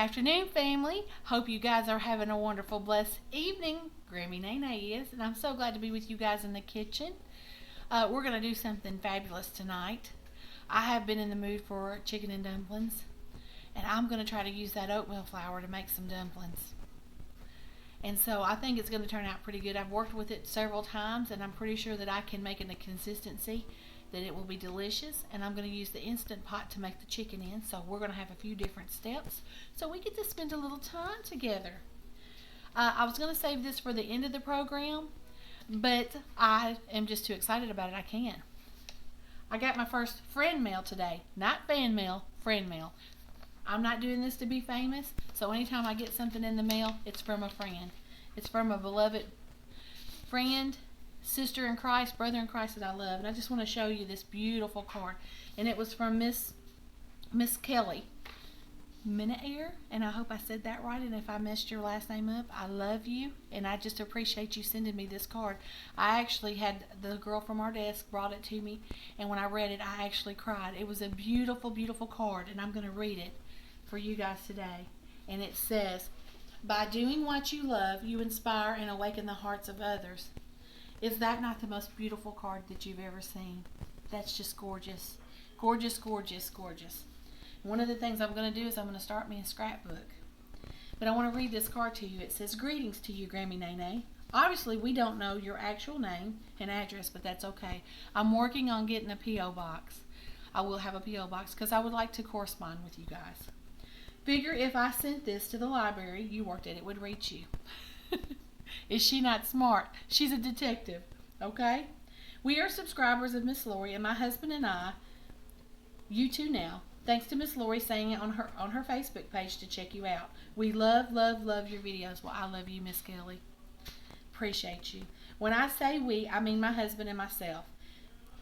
afternoon, family. Hope you guys are having a wonderful, blessed evening. Grammy Nene is, and I'm so glad to be with you guys in the kitchen. We're going to do something fabulous tonight. I have been in the mood for chicken and dumplings, and I'm going to try to use that oatmeal flour to make some dumplings. And so I think it's going to turn out pretty good. I've worked with it several times, and I'm pretty sure that I can make it a consistency that it will be delicious. And I'm going to use the Instant Pot to make the chicken in. So we're going to have a few different steps so we get to spend a little time together. I was going to save this for the end of the program, but I am just too excited about it. I can't. I got my first friend mail today. Not fan mail, friend mail. I'm not doing this to be famous, so anytime I get something in the mail, it's from a friend. It's from a beloved friend, sister in Christ, brother in Christ that I love. And I just want to show you this beautiful card. And it was from Miss Kelly Minair, and I hope I said that right. And if I messed your last name up, I love you, and I just appreciate you sending me this card. I actually had the girl from our desk brought it to me, and when I read it, I actually cried. It was a beautiful, beautiful card, and I'm going to read it for you guys today. And it says, "By doing what you love, you inspire and awaken the hearts of others." Is that not the most beautiful card that you've ever seen? That's just gorgeous. Gorgeous, gorgeous, gorgeous. One of the things I'm going to do is I'm going to start me a scrapbook. But I want to read this card to you. It says, "Greetings to you, Grammy Nene. Obviously, we don't know your actual name and address, but that's okay. I'm working on getting a P.O. box. I will have a P.O. box because I would like to correspond with you guys. Figure if I sent this to the library you worked at, it would reach you." Is she not smart? She's a detective, okay? "We are subscribers of Miss Lori, and my husband and I, you too now, thanks to Miss Lori saying it on her Facebook page to check you out. We love, love, love your videos." Well, I love you, Miss Kelly. Appreciate you. When I say we, I mean my husband and myself.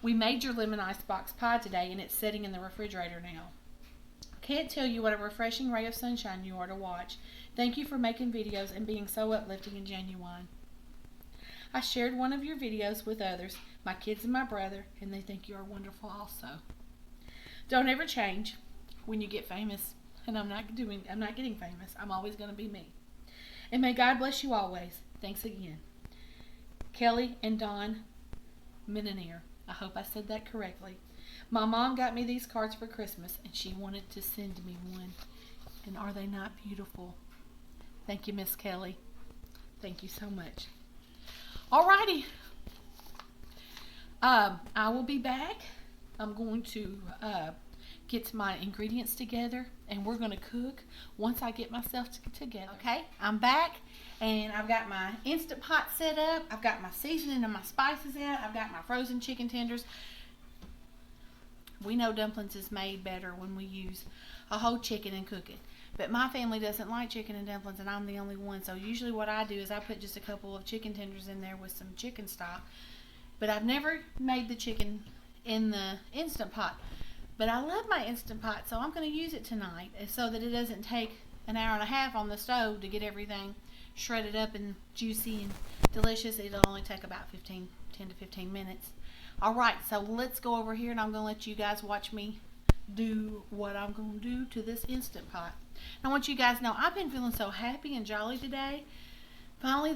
We made your lemon icebox pie today, and it's sitting in the refrigerator now. Can't tell you what a refreshing ray of sunshine you are to watch. Thank you for making videos and being so uplifting and genuine. I shared one of your videos with others, my kids and my brother, and they think you are wonderful also. Don't ever change when you get famous, and I'm not getting famous. I'm always going to be me. And may God bless you always. Thanks again. Kelly and Don Minair. I hope I said that correctly. My mom got me these cards for Christmas, and she wanted to send me one. And are they not beautiful? Thank you, Miss Kelly. Thank you so much. Alrighty. I will be back. I'm going to get my ingredients together, and we're going to cook once I get myself together. Okay, I'm back, and I've got my Instant Pot set up. I've got my seasoning and my spices out. I've got my frozen chicken tenders. We know dumplings is made better when we use a whole chicken and cook it. But my family doesn't like chicken and dumplings, and I'm the only one. So usually what I do is I put just a couple of chicken tenders in there with some chicken stock. But I've never made the chicken in the Instant Pot. But I love my Instant Pot, so I'm going to use it tonight so that it doesn't take an hour and a half on the stove to get everything shredded up and juicy and delicious. It'll only take about 10 to 15 minutes. Alright, so let's go over here, and I'm going to let you guys watch me do what I'm going to do to this Instant Pot. I want you guys to know I've been feeling so happy and jolly today. Finally,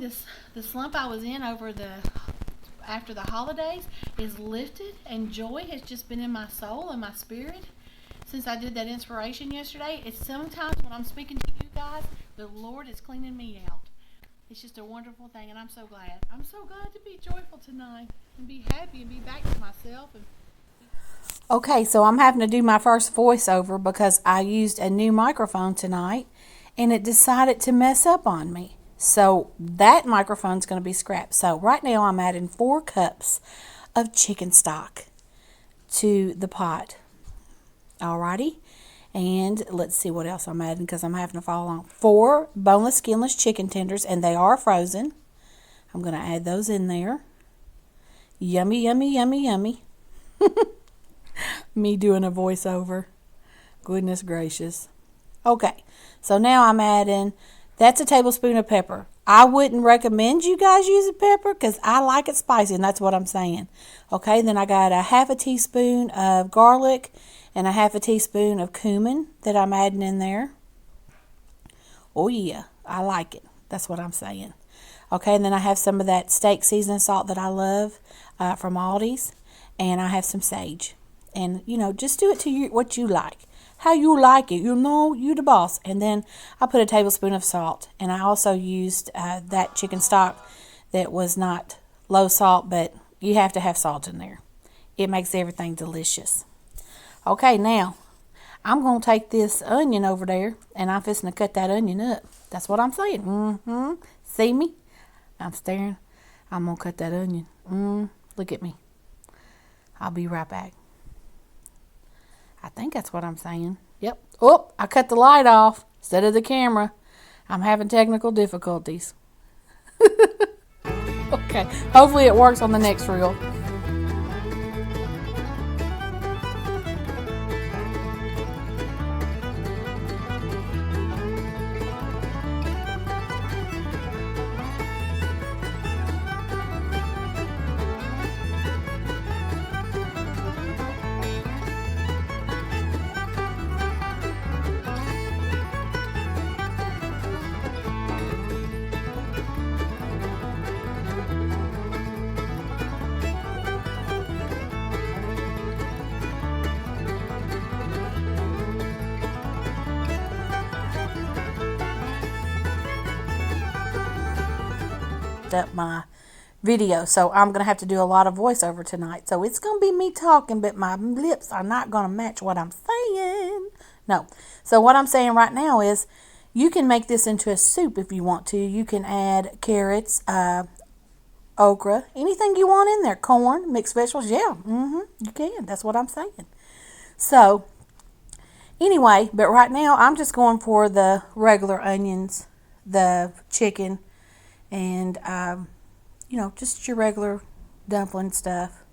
the slump I was in after the holidays is lifted, and joy has just been in my soul and my spirit since I did that inspiration yesterday. It's sometimes when I'm speaking to you guys, the Lord is cleaning me out. It's just a wonderful thing, and I'm so glad. I'm so glad to be joyful tonight and be happy and be back to myself. Okay, so I'm having to do my first voiceover because I used a new microphone tonight, and it decided to mess up on me. So that microphone's going to be scrapped. So right now I'm adding 4 cups of chicken stock to the pot. Alrighty. And let's see what else I'm adding because I'm having to follow along. 4 boneless, skinless chicken tenders, and they are frozen. I'm going to add those in there. Yummy, yummy, yummy, yummy. Me doing a voiceover. Goodness gracious. Okay, so now I'm adding, that's a tablespoon of pepper. I wouldn't recommend you guys using pepper because I like it spicy, and that's what I'm saying. Okay, then I got a half a teaspoon of garlic and a half a teaspoon of cumin that I'm adding in there. Oh yeah, I like it. That's what I'm saying. Okay, and then I have some of that steak seasoning salt that I love from Aldi's, and I have some sage. And, you know, just do it to you what you like. How you like it. You know, you the boss. And then I put a tablespoon of salt. And I also used that chicken stock that was not low salt, but you have to have salt in there. It makes everything delicious. Okay, now I'm going to take this onion over there, and I'm fixing to cut that onion up. That's what I'm saying. See me? I'm staring. I'm going to cut that onion. Look at me. I'll be right back. I think that's what I'm saying. Yep. Oh, I cut the light off instead of the camera. I'm having technical difficulties. Okay. Hopefully it works on the next reel. Up my video, so I'm gonna have to do a lot of voiceover tonight, so it's gonna be me talking, but my lips are not gonna match what I'm saying. No. So what I'm saying right now is you can make this into a soup if you want to. You can add carrots, okra, anything you want in there, corn, mixed vegetables. Yeah, you can. That's what I'm saying. So anyway, but right now I'm just going for the regular onions, the chicken, and you know, just your regular dumpling stuff.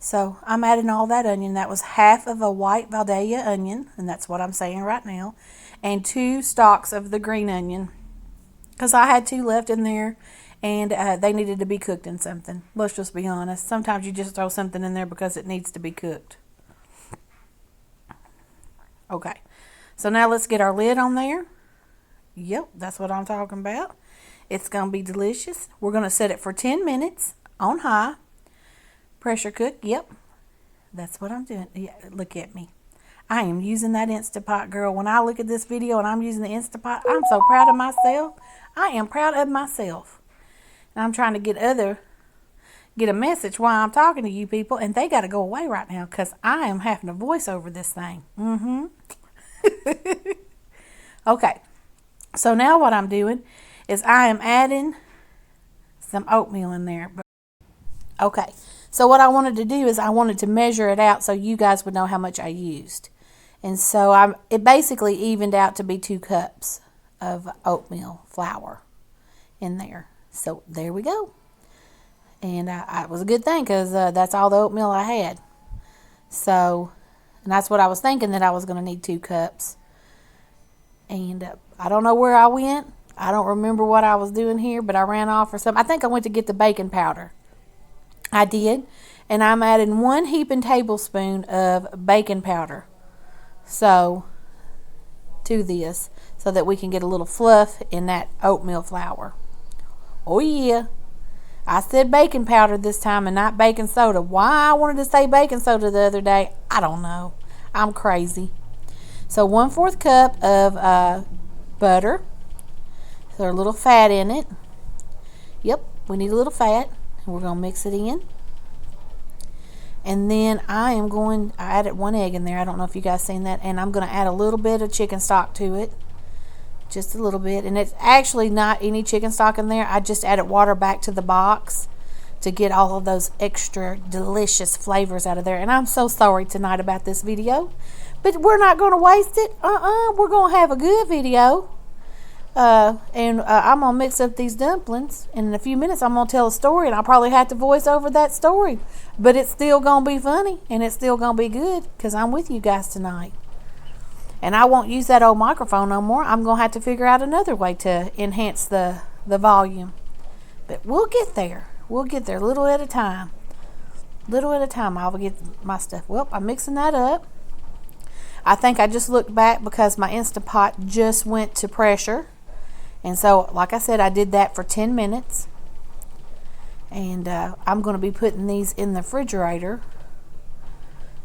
So I'm adding all that onion. That was half of a white Vidalia onion, and that's what I'm saying right now, and 2 stalks of the green onion, because I had 2 left in there, and they needed to be cooked in something. Let's just be honest. Sometimes you just throw something in there because it needs to be cooked. Okay, so now let's get our lid on there. Yep, that's what I'm talking about. It's going to be delicious. We're going to set it for 10 minutes on high. Pressure cook. Yep. That's what I'm doing. Yeah, look at me. I am using that Instapot, girl. When I look at this video and I'm using the Instapot, I'm so proud of myself. I am proud of myself. And I'm trying to get a message while I'm talking to you people, and they got to go away right now because I am having to voice over this thing. Okay. So now what I'm doing is I am adding some oatmeal in there. Okay, so what I wanted to do is I wanted to measure it out so you guys would know how much I used. And so it basically evened out to be 2 cups of oatmeal flour in there. So there we go. And it was a good thing because that's all the oatmeal I had. So, and that's what I was thinking, that I was going to need 2 cups. And I don't know where I went. I don't remember what I was doing here, but I ran off or something. I think I went to get the baking powder. I did. And I'm adding 1 heaping tablespoon of baking powder. So, to this, so that we can get a little fluff in that oatmeal flour. Oh yeah. I said baking powder this time and not baking soda. Why I wanted to say baking soda the other day, I don't know. I'm crazy. So 1/4 cup of butter. So a little fat in it. Yep, we need a little fat. And we're going to mix it in. And then I added 1 egg in there. I don't know if you guys seen that. And I'm going to add a little bit of chicken stock to it. Just a little bit. And it's actually not any chicken stock in there. I just added water back to the box to get all of those extra delicious flavors out of there. And I'm so sorry tonight about this video. But we're not going to waste it. We're going to have a good video. I'm going to mix up these dumplings. And in a few minutes, I'm going to tell a story. And I'll probably have to voice over that story. But it's still going to be funny. And it's still going to be good. Because I'm with you guys tonight. And I won't use that old microphone no more. I'm going to have to figure out another way to enhance the volume. But we'll get there. We'll get there little at a time. Little at a time, I'll get my stuff. Well, I'm mixing that up. I think I just looked back because my Instapot just went to pressure. And so, like I said, I did that for 10 minutes. And I'm going to be putting these in the refrigerator.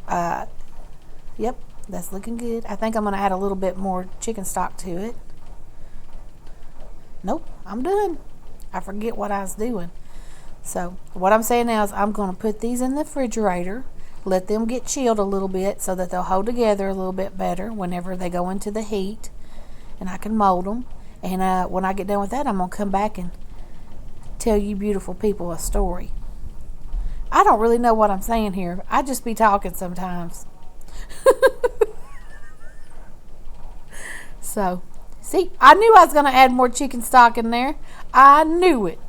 Yep, that's looking good. I think I'm going to add a little bit more chicken stock to it. Nope, I'm done. I forget what I was doing. So what I'm saying now is I'm going to put these in the refrigerator, let them get chilled a little bit so that they'll hold together a little bit better whenever they go into the heat, and I can mold them. And when I get done with that, I'm going to come back and tell you beautiful people a story. I don't really know what I'm saying here. I just be talking sometimes. So, see, I knew I was going to add more chicken stock in there. I knew it.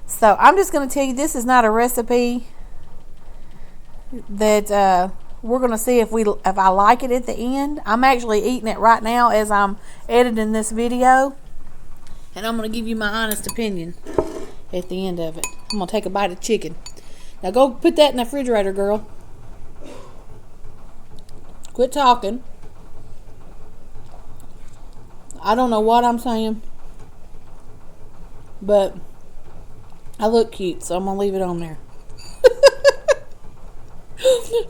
So, I'm just going to tell you this is not a recipe that we're going to see if I like it at the end. I'm actually eating it right now as I'm editing this video. And I'm going to give you my honest opinion at the end of it. I'm going to take a bite of chicken. Now go put that in the refrigerator, girl. Quit talking. I don't know what I'm saying, but I look cute, so I'm going to leave it on there.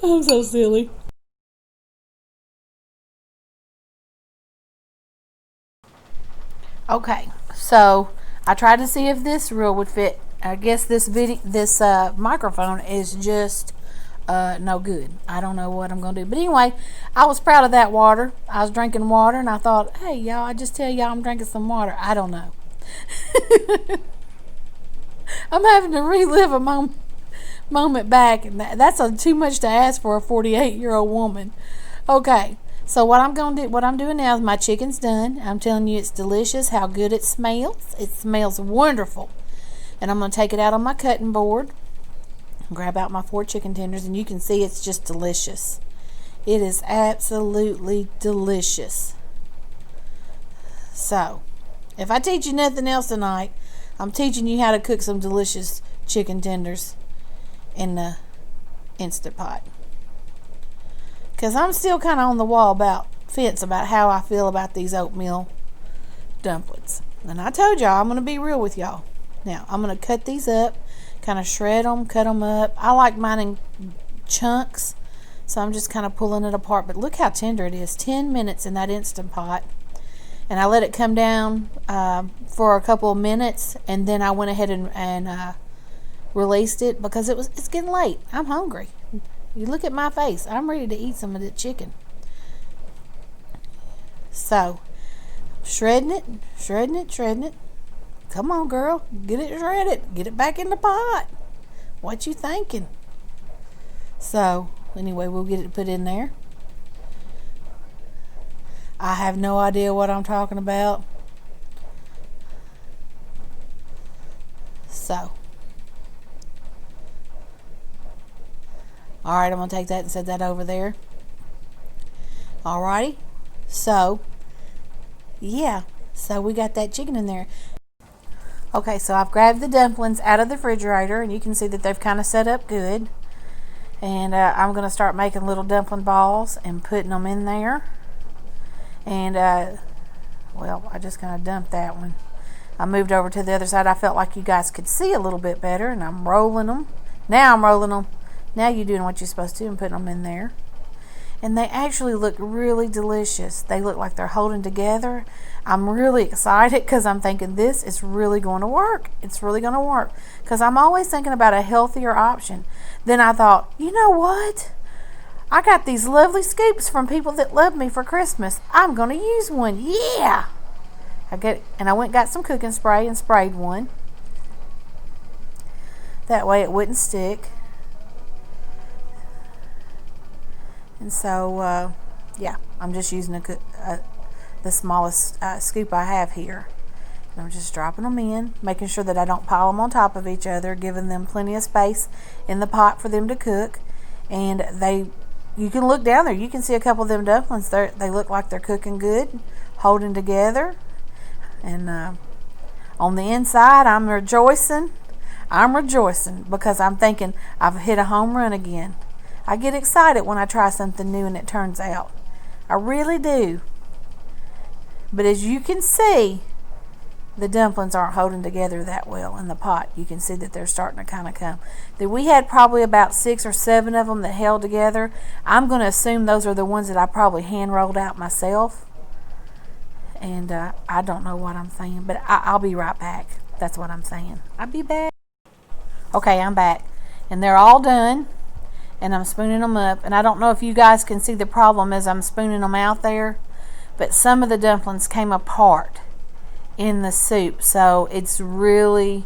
I'm so silly. Okay, so I tried to see if this reel would fit. I guess this microphone is just no good. I don't know what I'm going to do. But anyway, I was proud of that water. I was drinking water, and I thought, hey, y'all, I just tell y'all I'm drinking some water. I don't know. I'm having to relive a moment back, and that's too much to ask for a 48-year-old woman. Okay. So what I'm doing now is my chicken's done. I'm telling you it's delicious, how good it smells. It smells wonderful. And I'm going to take it out on my cutting board, grab out my 4 chicken tenders, and you can see it's just delicious. It is absolutely delicious. So, if I teach you nothing else tonight, I'm teaching you how to cook some delicious chicken tenders in the Instant Pot. Because I'm still kind of on the fence about how I feel about these oatmeal dumplings. And I told y'all I'm going to be real with y'all. Now, I'm going to cut these up, kind of shred them, cut them up. I like mine in chunks, so I'm just kind of pulling it apart. But look how tender it is. 10 minutes in that Instant Pot. And I let it come down for a couple of minutes, and then I went ahead and released it because it's getting late. I'm hungry. You look at my face. I'm ready to eat some of the chicken. So, shredding it. Come on, girl. Get it shredded. Get it back in the pot. What you thinking? So, anyway, we'll get it put in there. I have no idea what I'm talking about. So, alright, I'm going to take that and set that over there. Alrighty. So, yeah. So, we got that chicken in there. Okay, so I've grabbed the dumplings out of the refrigerator, and you can see that they've kind of set up good. And I'm going to start making little dumpling balls and putting them in there. And, well, I just kind of dumped that one. I moved over to the other side. I felt like you guys could see a little bit better, and I'm rolling them. Now I'm rolling them. Now you're doing what you're supposed to and putting them in there. And they actually look really delicious. They look like they're holding together. I'm really excited because I'm thinking this is really going to work. It's really going to work because I'm always thinking about a healthier option. Then I thought, you know what? I got these lovely scoops from people that love me for Christmas. I'm going to use one. Yeah! I went and got some cooking spray and sprayed one. That way it wouldn't stick. And so, yeah, I'm just using the smallest scoop I have here. And I'm just dropping them in, making sure that I don't pile them on top of each other, giving them plenty of space in the pot for them to cook. And you can look down there. You can see a couple of them dumplings. They look like they're cooking good, holding together. And on the inside, I'm rejoicing. I'm rejoicing because I'm thinking I've hit a home run again. I get excited when I try something new and it turns out. I really do. But as you can see, the dumplings aren't holding together that well in the pot. You can see that they're starting to kind of come. We had probably about 6 or 7 of them that held together. I'm going to assume those are the ones that I probably hand rolled out myself. And I don't know what I'm saying, but I'll be right back. That's what I'm saying. I'll be back. Okay, I'm back. And they're all done. And I'm spooning them up. And I don't know if you guys can see the problem as I'm spooning them out there, but some of the dumplings came apart in the soup. So it's really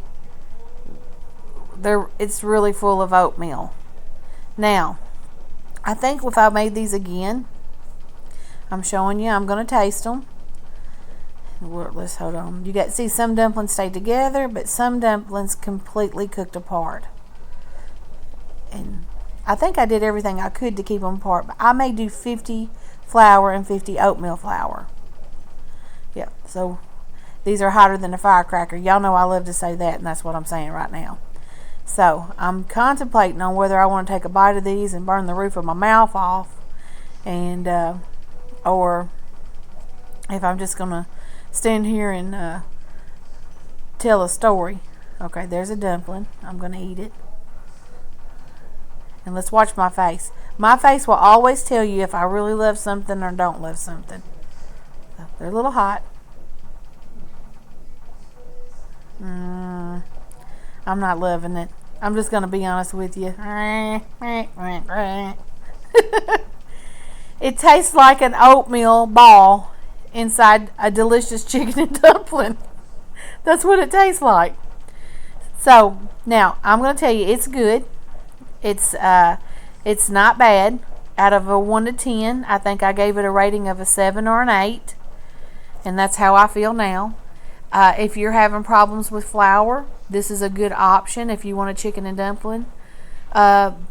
full of oatmeal. Now, I think if I made these again, I'm showing you, I'm going to taste them. Let's hold on. You got to see some dumplings stay together, but some dumplings completely cooked apart. And I think I did everything I could to keep them apart, but I may do 50 flour and 50 oatmeal flour. Yeah, so these are hotter than a firecracker. Y'all know I love to say that, and that's what I'm saying right now. So I'm contemplating on whether I want to take a bite of these and burn the roof of my mouth off, and or if I'm just going to stand here and tell a story. Okay, there's a dumpling. I'm going to eat it. And let's watch my face. My face will always tell you if I really love something or don't love something. They're a little hot. I'm not loving it. I'm just going to be honest with you. It tastes like an oatmeal ball inside a delicious chicken and dumpling. That's what it tastes like. So now I'm going to tell you, it's good. It's not bad. Out of a 1 to 10, I think I gave it a rating of a 7 or an 8, and that's how I feel now. If you're having problems with flour, this is a good option if you want a chicken and dumpling. I'm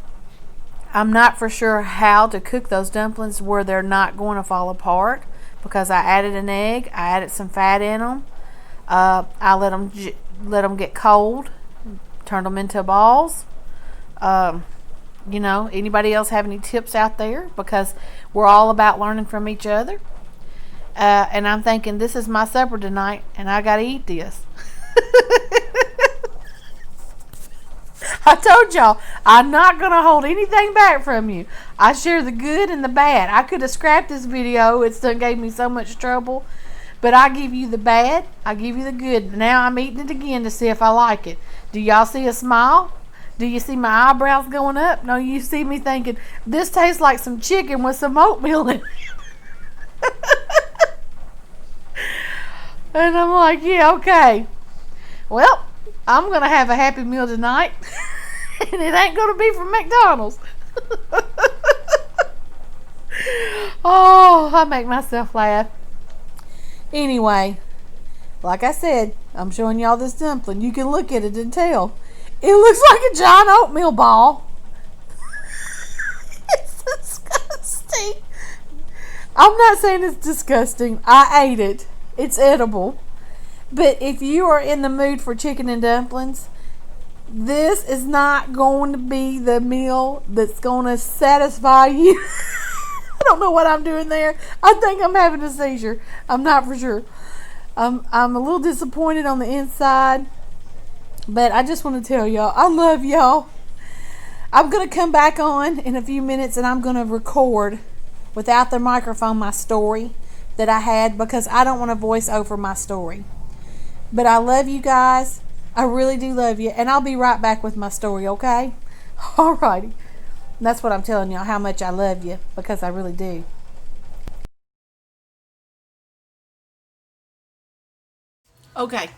not for sure how to cook those dumplings where they're not going to fall apart, because I added an egg, I added some fat in them. I let them get cold, turned them into balls. You know, anybody else have any tips out there? Because we're all about learning from each other. And I'm thinking, this is my supper tonight, and I got to eat this. I told y'all, I'm not going to hold anything back from you. I share the good and the bad. I could have scrapped this video. It still gave me so much trouble. But I give you the bad, I give you the good. Now I'm eating it again to see if I like it. Do y'all see a smile? Do you see my eyebrows going up? No, you see me thinking, this tastes like some chicken with some oatmeal in it. And I'm like, yeah, okay. Well, I'm going to have a happy meal tonight. And it ain't going to be from McDonald's. Oh, I make myself laugh. Anyway, like I said, I'm showing y'all this dumpling. You can look at it and tell. It looks like a giant oatmeal ball. It's disgusting. I'm not saying it's disgusting. I ate it. It's edible. But if you are in the mood for chicken and dumplings, this is not going to be the meal that's going to satisfy you. I don't know what I'm doing there. I think I'm having a seizure. I'm not for sure. I'm a little disappointed on the inside. But I just want to tell y'all, I love y'all. I'm going to come back on in a few minutes and I'm going to record without the microphone my story that I had, because I don't want to voice over my story. But I love you guys. I really do love you. And I'll be right back with my story, okay? Alrighty. That's what I'm telling y'all, how much I love you, because I really do. Okay.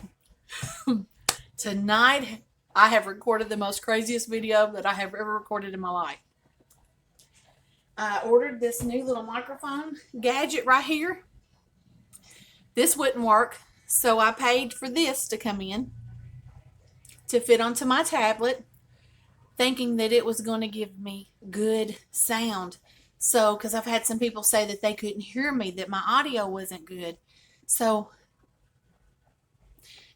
Tonight, I have recorded the most craziest video that I have ever recorded in my life. I ordered this new little microphone gadget right here. This wouldn't work, so I paid for this to come in to fit onto my tablet, thinking that it was going to give me good sound. So, because I've had some people say that they couldn't hear me, that my audio wasn't good. So,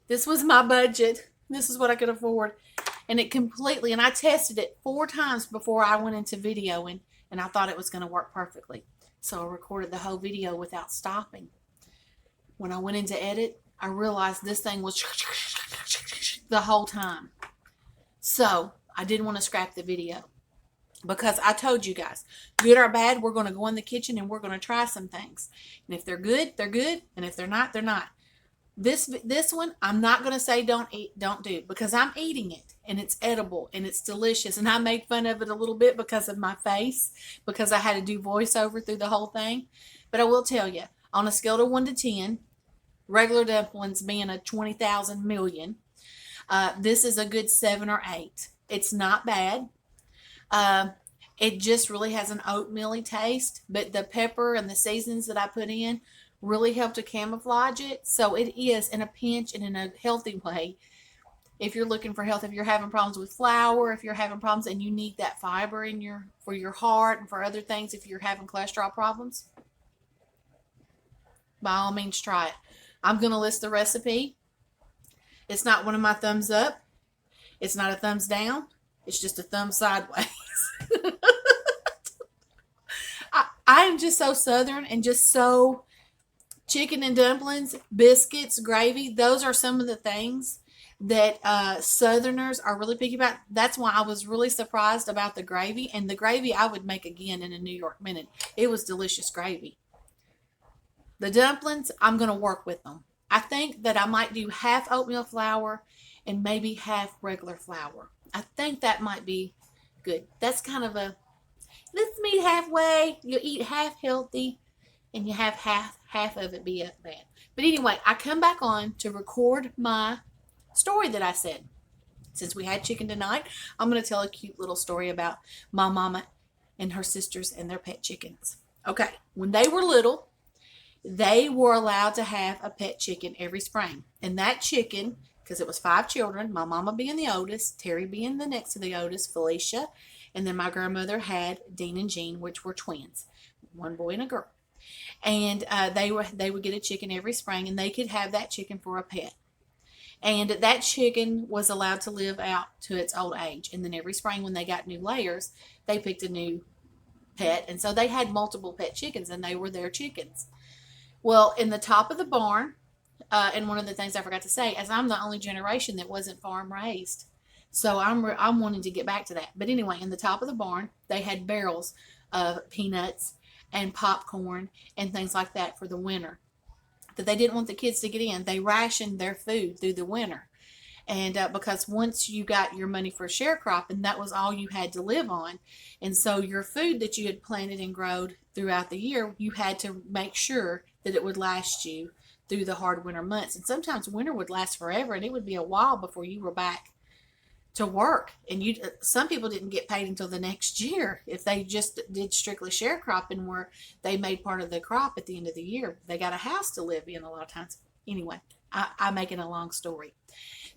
this was my budget. This is what I could afford. And I tested it 4 times before I went into videoing, and I thought it was going to work perfectly. So I recorded the whole video without stopping. When I went into edit, I realized this thing was the whole time. So I didn't want to scrap the video because I told you guys, good or bad, we're going to go in the kitchen and we're going to try some things. And if they're good, they're good. And if they're not, they're not. This one, I'm not going to say don't eat, don't do, because I'm eating it and it's edible and it's delicious. And I made fun of it a little bit because of my face, because I had to do voiceover through the whole thing. But I will tell you, on a scale of 1 to 10, regular dumplings being a 20,000 million, this is a good 7 or 8. It's not bad. It just really has an oatmeal-y taste, but the pepper and the seasonings that I put in really help to camouflage it. So it is in a pinch and in a healthy way. If you're looking for health, if you're having problems with flour, if you're having problems and you need that fiber in for your heart and for other things, if you're having cholesterol problems, by all means try it. I'm going to list the recipe. It's not one of my thumbs up. It's not a thumbs down. It's just a thumb sideways. I am just so Southern and just so chicken and dumplings, biscuits, gravy. Those are some of the things that Southerners are really picky about. That's why I was really surprised about the gravy. And the gravy I would make again in a New York minute. It was delicious gravy. The dumplings, I'm going to work with them. I think that I might do half oatmeal flour and maybe half regular flour. I think that might be good. That's kind of a, let's meet halfway. You eat half healthy and you have half of it be bad. But anyway, I come back on to record my story that I said. Since we had chicken tonight, I'm going to tell a cute little story about my mama and her sisters and their pet chickens. Okay, when they were little, they were allowed to have a pet chicken every spring. And that chicken, because it was 5 children, my mama being the oldest, Terry being the next to the oldest, Felicia, and then my grandmother had Dean and Jean, which were twins, one boy and a girl. And they would get a chicken every spring, and they could have that chicken for a pet. And that chicken was allowed to live out to its old age. And then every spring when they got new layers, they picked a new pet. And so they had multiple pet chickens, and they were their chickens. Well, in the top of the barn, and one of the things I forgot to say, as I'm the only generation that wasn't farm raised, so I'm wanting to get back to that. But anyway, in the top of the barn, they had barrels of peanuts and popcorn and things like that for the winter that they didn't want the kids to get in. They rationed their food through the winter. And because once you got your money for sharecropping, that was all you had to live on. And so your food that you had planted and growed throughout the year, you had to make sure that it would last you through the hard winter months. And sometimes winter would last forever, and it would be a while before you were back to work. And some people didn't get paid until the next year if they just did strictly sharecropping, where they made part of the crop at the end of the year. They got a house to live in a lot of times. Anyway, I'm making a long story.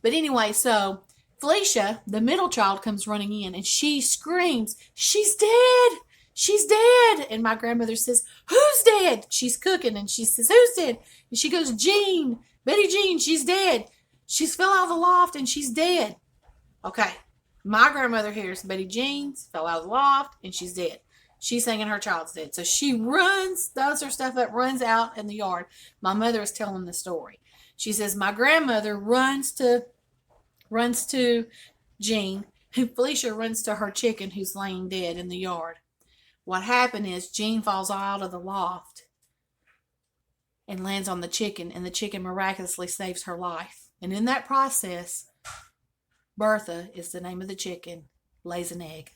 But anyway, so Felicia, the middle child, comes running in and she screams, "She's dead! She's dead!" And my grandmother says, "Who's dead?" She's cooking and she says, "Who's dead?" And she goes, "Jean, Betty Jean, she's dead. She's fell out of the loft and she's dead." Okay, my grandmother hears Betty Jean fell out of the loft and she's dead. She's thinking her child's dead. So she runs, throws her stuff up, runs out in the yard. My mother is telling the story. She says, my grandmother runs to Jean, and Felicia runs to her chicken who's laying dead in the yard. What happened is Jean falls out of the loft and lands on the chicken, and the chicken miraculously saves her life. And in that process, Bertha is the name of the chicken, lays an egg.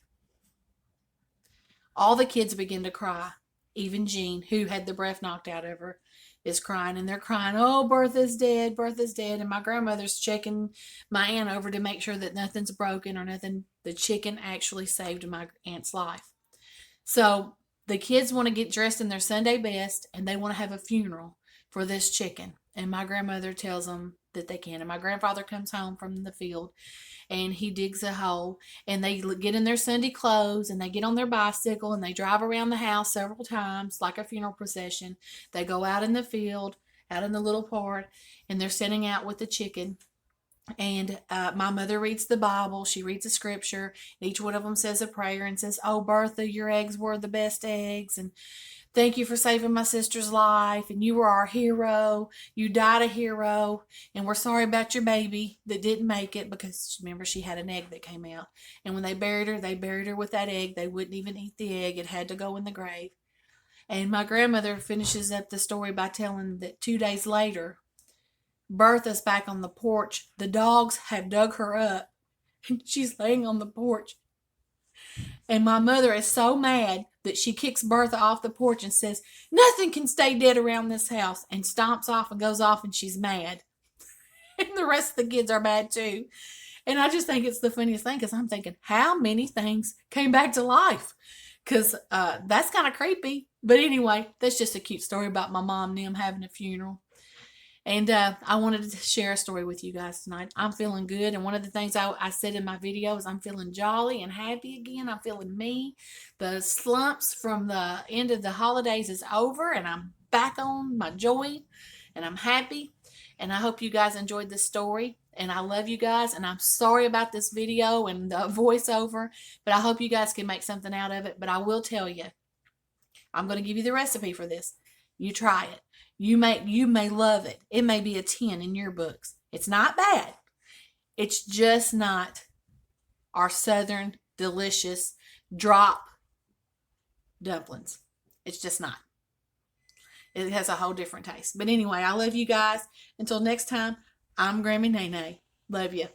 All the kids begin to cry. Even Jean, who had the breath knocked out of her, is crying, and they're crying, "Oh, Bertha's dead, Bertha's dead." And my grandmother's checking my aunt over to make sure that nothing's broken or nothing. The chicken actually saved my aunt's life. So the kids want to get dressed in their Sunday best, and they want to have a funeral for this chicken. And my grandmother tells them that they can. And my grandfather comes home from the field, and he digs a hole, and they get in their Sunday clothes, and they get on their bicycle, and they drive around the house several times like a funeral procession. They go out in the field, out in the little part, and they're sitting out with the chicken. And my mother reads the Bible. She reads a scripture. Each one of them says a prayer and says, "Oh, Bertha, your eggs were the best eggs." And Thank you for saving my sister's life, and you were our hero. You died a hero, and we're sorry about your baby that didn't make it, because remember, she had an egg that came out. And when they buried her with that egg. They wouldn't even eat the egg. It had to go in the grave. And my grandmother finishes up the story by telling that 2 days later, Bertha's back on the porch. The dogs have dug her up, and she's laying on the porch. And my mother is so mad that she kicks Bertha off the porch and says, "Nothing can stay dead around this house," and stomps off and goes off, and she's mad. And the rest of the kids are mad too. And I just think it's the funniest thing, because I'm thinking, how many things came back to life? Because that's kind of creepy. But anyway, that's just a cute story about my mom and them having a funeral. And I wanted to share a story with you guys tonight. I'm feeling good. And one of the things I said in my video is I'm feeling jolly and happy again. I'm feeling me. The slumps from the end of the holidays is over, and I'm back on my joy, and I'm happy. And I hope you guys enjoyed this story. And I love you guys. And I'm sorry about this video and the voiceover, but I hope you guys can make something out of it. But I will tell you, I'm going to give you the recipe for this. You try it. You may love it. It may be a 10 in your books. It's not bad. It's just not our southern delicious drop dumplings. It's just not. It has a whole different taste. But anyway, I love you guys. Until next time, I'm Grammy Nene. Love you.